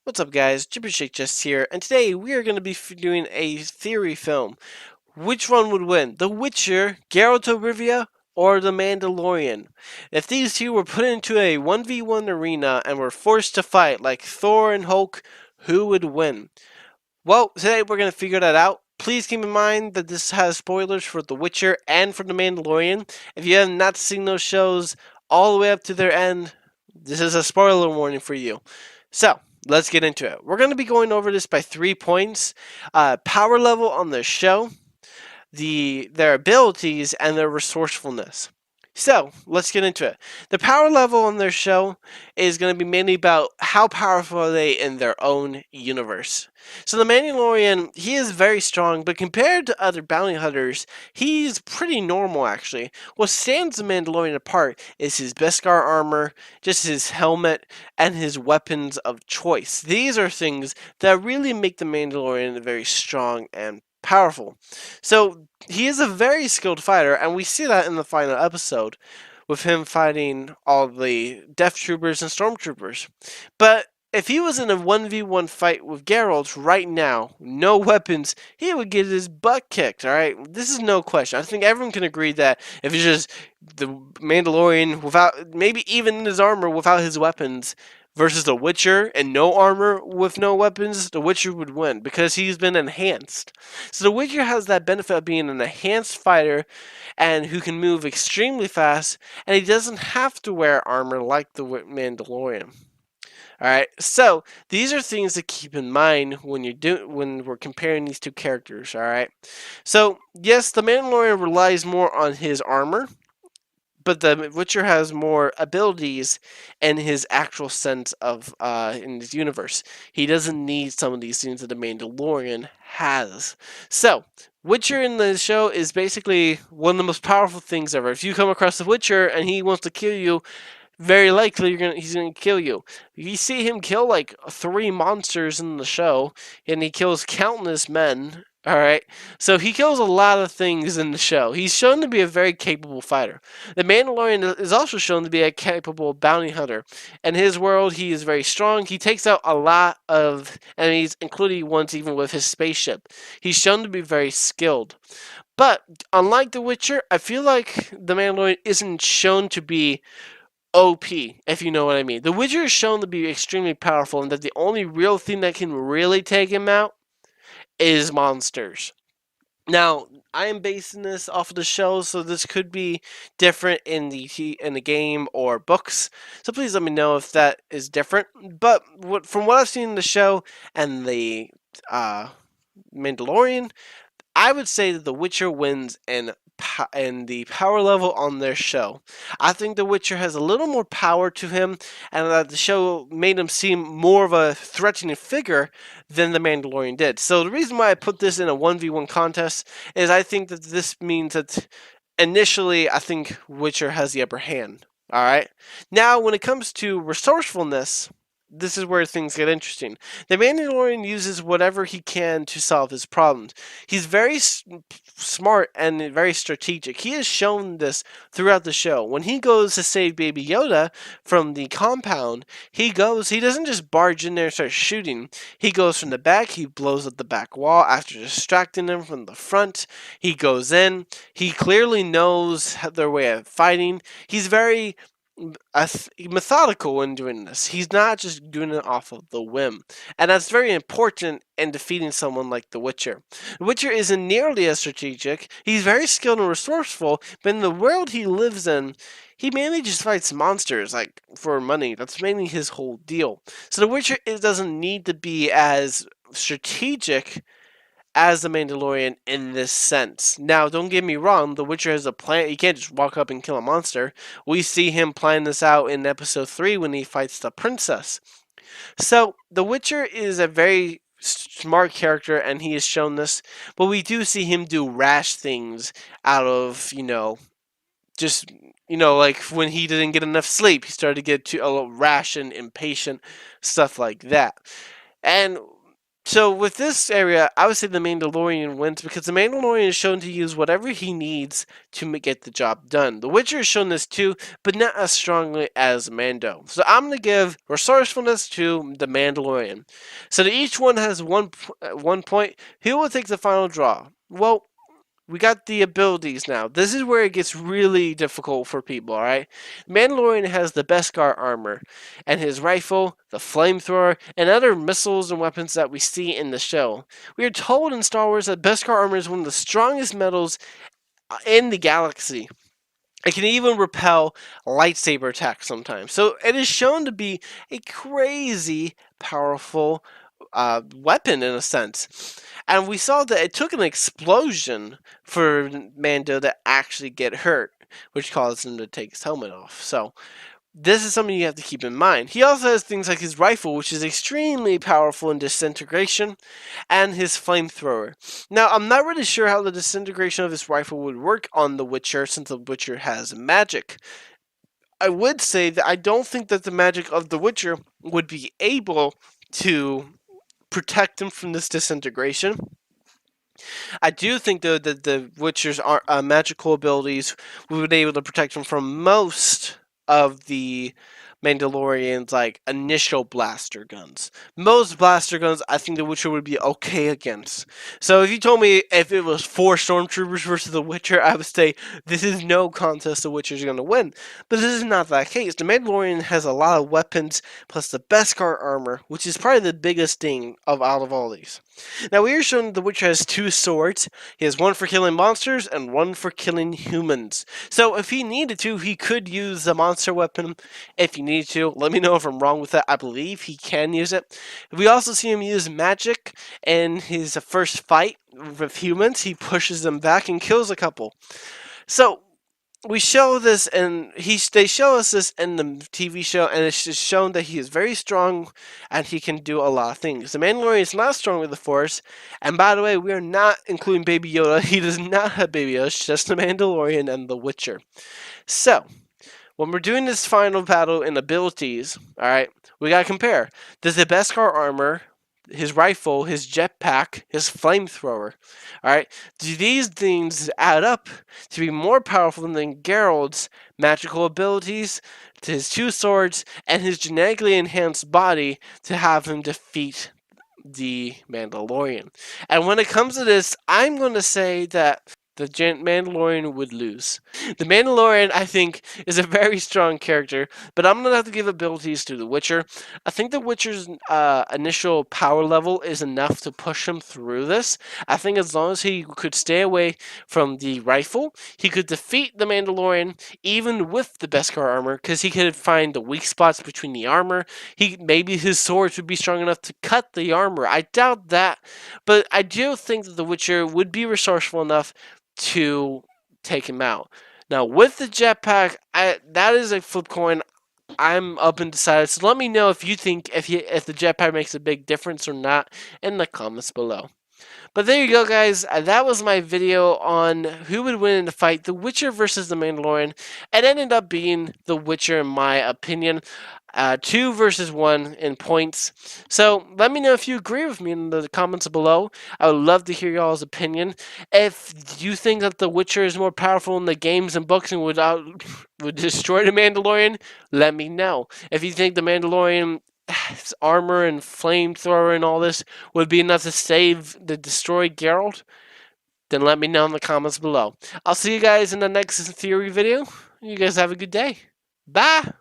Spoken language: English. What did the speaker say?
What's up, guys? Gibberish just here, and today we are going to be doing a theory film. Which one would win, The Witcher, Geralt of Rivia, or The Mandalorian? If these two were put into a 1v1 arena and were forced to fight like Thor and Hulk, who would win? Well, today we're going to figure that out. Please keep in mind that this has spoilers for The Witcher and for The Mandalorian. If you have not seen those shows all the way up to their end, this is a spoiler warning for you. So, let's get into it. We're going to be going over this by 3 points. Power level on the show, their abilities, and their resourcefulness. So, let's get into it. The power level on their show is going to be mainly about how powerful are they in their own universe. So the Mandalorian, he is very strong, but compared to other bounty hunters, he's pretty normal actually. What stands the Mandalorian apart is his Beskar armor, just his helmet, and his weapons of choice. These are things that really make the Mandalorian very strong and powerful. So he is a very skilled fighter, and we see that in the final episode with him fighting all the Death Troopers and Stormtroopers. But if he was in a 1v1 fight with Geralt right now, no weapons, he would get his butt kicked, alright? This is no question. I think everyone can agree that if it's just the Mandalorian without, maybe even in his armor without his weapons, versus the Witcher and no armor with no weapons, the Witcher would win because he's been enhanced. So the Witcher has that benefit of being an enhanced fighter and who can move extremely fast, and he doesn't have to wear armor like the Mandalorian. Alright, so these are things to keep in mind when we're comparing these two characters, alright? So, yes, the Mandalorian relies more on his armor, but the Witcher has more abilities in his actual sense of in his universe. He doesn't need some of these things that the Mandalorian has. So, Witcher in the show is basically one of the most powerful things ever. If you come across the Witcher and he wants to kill you, very likely he's gonna kill you. You see him kill like 3 monsters in the show, and he kills countless men. All right, so he kills a lot of things in the show. He's shown to be a very capable fighter. The Mandalorian is also shown to be a capable bounty hunter. In his world, he is very strong. He takes out a lot of enemies, including ones even with his spaceship. He's shown to be very skilled. But unlike The Witcher, I feel like the Mandalorian isn't shown to be OP, if you know what I mean. The Witcher is shown to be extremely powerful, and that the only real thing that can really take him out is monsters. Now, I am basing this off of the show, so this could be different in the game or books. So please let me know if that is different. But from what I've seen in the show and the Mandalorian, I would say that The Witcher wins in the power level on their show. I think The Witcher has a little more power to him, and that the show made him seem more of a threatening figure than The Mandalorian did. So the reason why I put this in a 1v1 contest is I think that this means that initially I think Witcher has the upper hand. Alright? Now, when it comes to resourcefulness, this is where things get interesting. The Mandalorian uses whatever he can to solve his problems. He's very smart and very strategic. He has shown this throughout the show. When he goes to save Baby Yoda from the compound, he doesn't just barge in there and start shooting. He goes from the back, he blows up the back wall after distracting them from the front. He goes in. He clearly knows their way of fighting. He's very methodical when doing this. He's not just doing it off of the whim. And that's very important in defeating someone like The Witcher. The Witcher isn't nearly as strategic. He's very skilled and resourceful, but in the world he lives in, he mainly just fights monsters, like, for money. That's mainly his whole deal. So The Witcher doesn't need to be as strategic as the Mandalorian in this sense. Now, don't get me wrong, The Witcher has a plan. You can't just walk up and kill a monster. We see him plan this out in episode 3 when he fights the princess. So, The Witcher is a very smart character, and he has shown this, but we do see him do rash things out of, just, like when he didn't get enough sleep, he started to get a little rash and impatient, stuff like that. And So with this area, I would say the Mandalorian wins because the Mandalorian is shown to use whatever he needs to get the job done. The Witcher is shown this too, but not as strongly as Mando. So I'm going to give resourcefulness to the Mandalorian. So that each one has 1 point. Who will take the final draw? Well, we got the abilities now. This is where it gets really difficult for people, alright? Mandalorian has the Beskar armor, and his rifle, the flamethrower, and other missiles and weapons that we see in the show. We are told in Star Wars that Beskar armor is one of the strongest metals in the galaxy. It can even repel lightsaber attacks sometimes. So it is shown to be a crazy powerful weapon in a sense. And we saw that it took an explosion for Mando to actually get hurt, which caused him to take his helmet off. So this is something you have to keep in mind. He also has things like his rifle, which is extremely powerful in disintegration, and his flamethrower. Now, I'm not really sure how the disintegration of his rifle would work on the Witcher, since the Witcher has magic. I would say that I don't think that the magic of the Witcher would be able to protect him from this disintegration. I do think, though, that the Witcher's magical abilities would be able to protect him from most of the Mandalorian's like initial blaster guns. Most blaster guns, I think the Witcher would be okay against. So if you told me if it was 4 stormtroopers versus the Witcher, I would say this is no contest. The Witcher's going to win. But this is not that case. The Mandalorian has a lot of weapons plus the Beskar armor, which is probably the biggest thing out of all these. Now we are shown that the Witcher has 2 swords. He has one for killing monsters and one for killing humans. So if he needed to, he could use the monster weapon if he needed to. Let me know if I'm wrong with that. I believe he can use it. We also see him use magic in his first fight with humans. He pushes them back and kills a couple. So we show this, and they show us this in the TV show, and it's just shown that he is very strong, and he can do a lot of things. The Mandalorian is not strong with the Force, and by the way, we are not including Baby Yoda. He does not have Baby Yoda, it's just the Mandalorian and the Witcher. So, when we're doing this final battle in abilities, alright, we gotta compare. Does the Beskar armor, his rifle, his jetpack, his flamethrower, alright, do these things add up to be more powerful than Geralt's magical abilities, to his 2 swords, and his genetically enhanced body to have him defeat the Mandalorian? And when it comes to this, I'm going to say that the Mandalorian would lose. The Mandalorian, I think, is a very strong character, but I'm going to have to give abilities to the Witcher. I think the Witcher's initial power level is enough to push him through this. I think as long as he could stay away from the rifle, he could defeat the Mandalorian even with the Beskar armor, because he could find the weak spots between the armor. Maybe his swords would be strong enough to cut the armor. I doubt that, but I do think that the Witcher would be resourceful enough to take him out. Now, with the jetpack, that is a flip coin. I'm up and decided. So let me know if you think if the jetpack makes a big difference or not in the comments below. But there you go, guys. That was my video on who would win in the fight, The Witcher versus The Mandalorian. It ended up being The Witcher, in my opinion. 2 versus 1 in points. So let me know if you agree with me in the comments below. I would love to hear y'all's opinion. If you think that The Witcher is more powerful in the games and books and would destroy the Mandalorian, let me know. If you think the Mandalorian armor and flamethrower and all this would be enough to destroy Geralt, then let me know in the comments below. I'll see you guys in the next theory video. You guys have a good day. Bye!